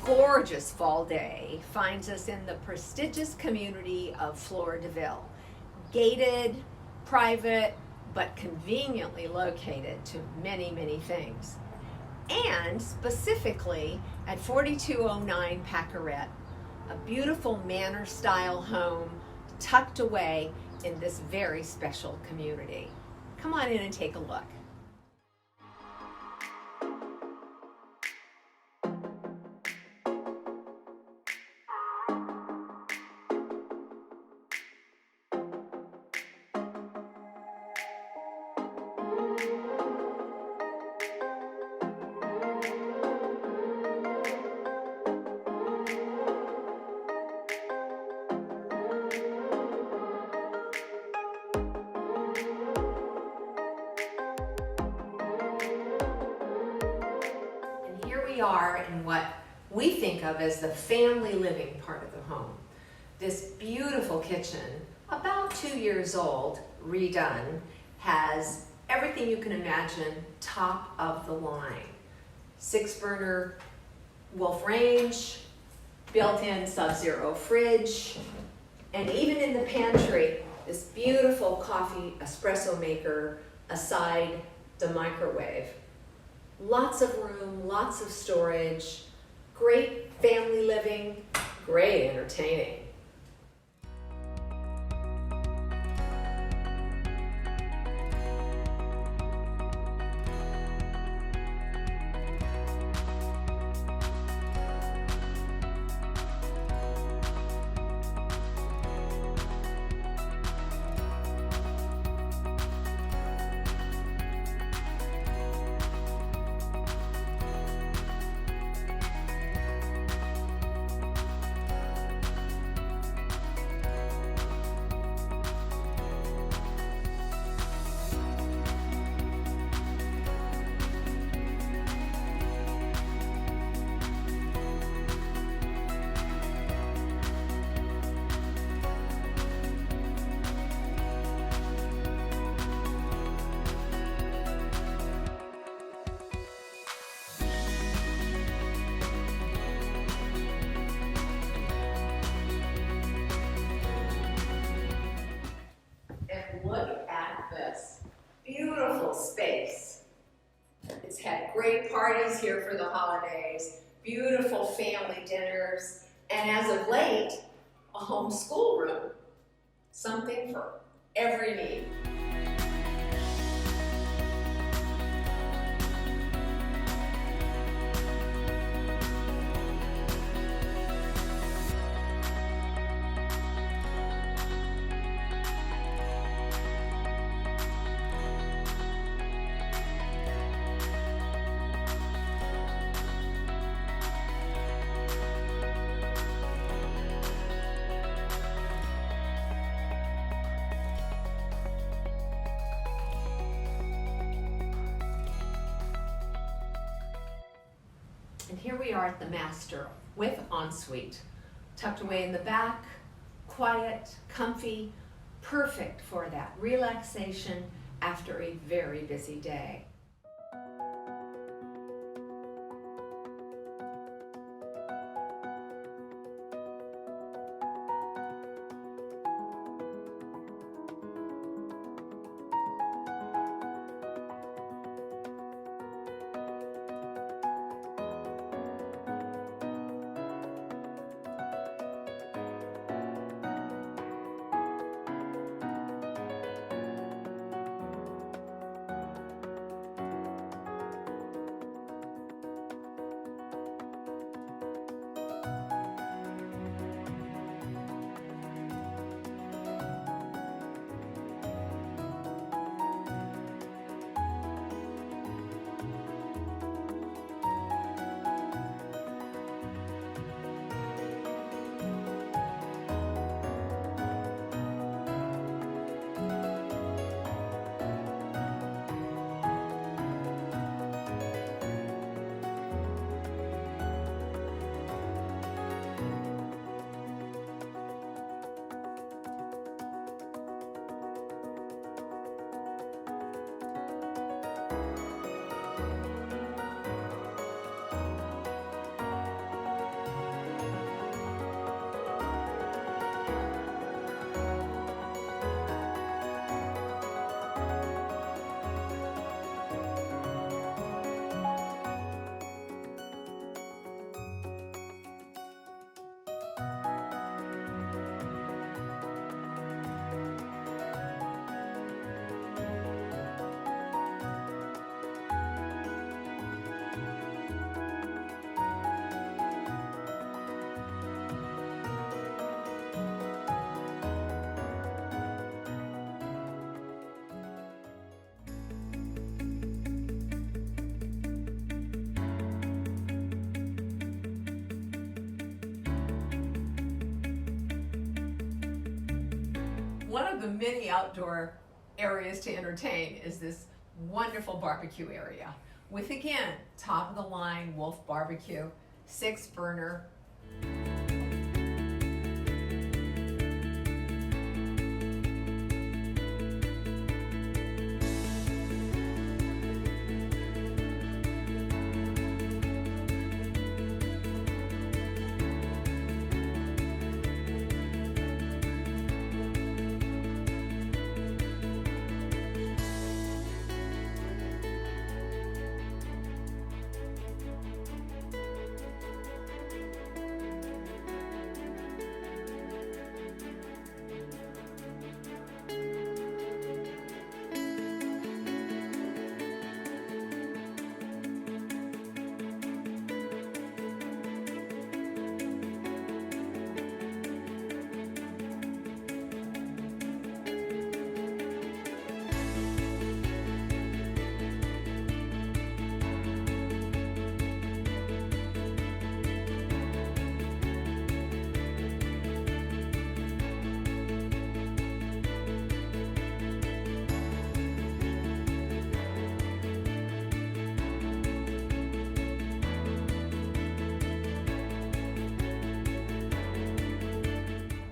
Gorgeous fall day finds us in the prestigious community of Floridaville, gated, private, but conveniently located to many things. And specifically at 4209 Paquerette, a beautiful manor style home tucked away in this very special community. Come on in and take a look. We are in what we think of as the family living part of the home. This beautiful kitchen, about 2 years old, redone, has everything you can imagine, top of the line. 6-burner Wolf range, built-in Sub-Zero fridge, and even in the pantry, this beautiful coffee espresso maker aside the microwave. Lots of room, lots of storage, great family living, great entertaining. Look at this beautiful space. It's had great parties here for the holidays, beautiful family dinners, and as of late, a home school room. Something for every need. And here we are at the master with ensuite, tucked away in the back, quiet, comfy, perfect for that relaxation after a very busy day. one of the many outdoor areas to entertain is this wonderful barbecue area with, again, top of the line Wolf Barbecue, 6 burner.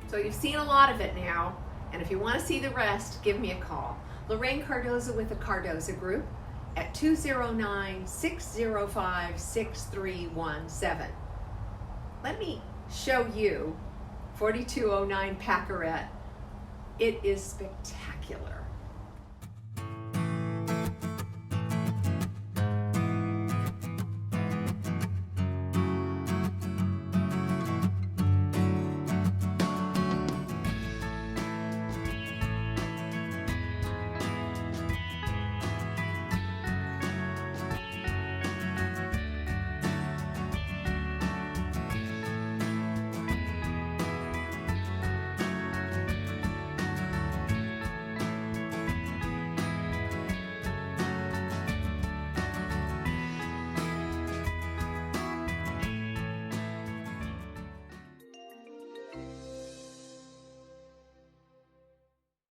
So you've seen a lot of it now, and if you want to see the rest, give me a call. Lorraine Cardoza with the Cardoza Group at 209-605-6317. Let me show you 4209 Paquerette. It is spectacular.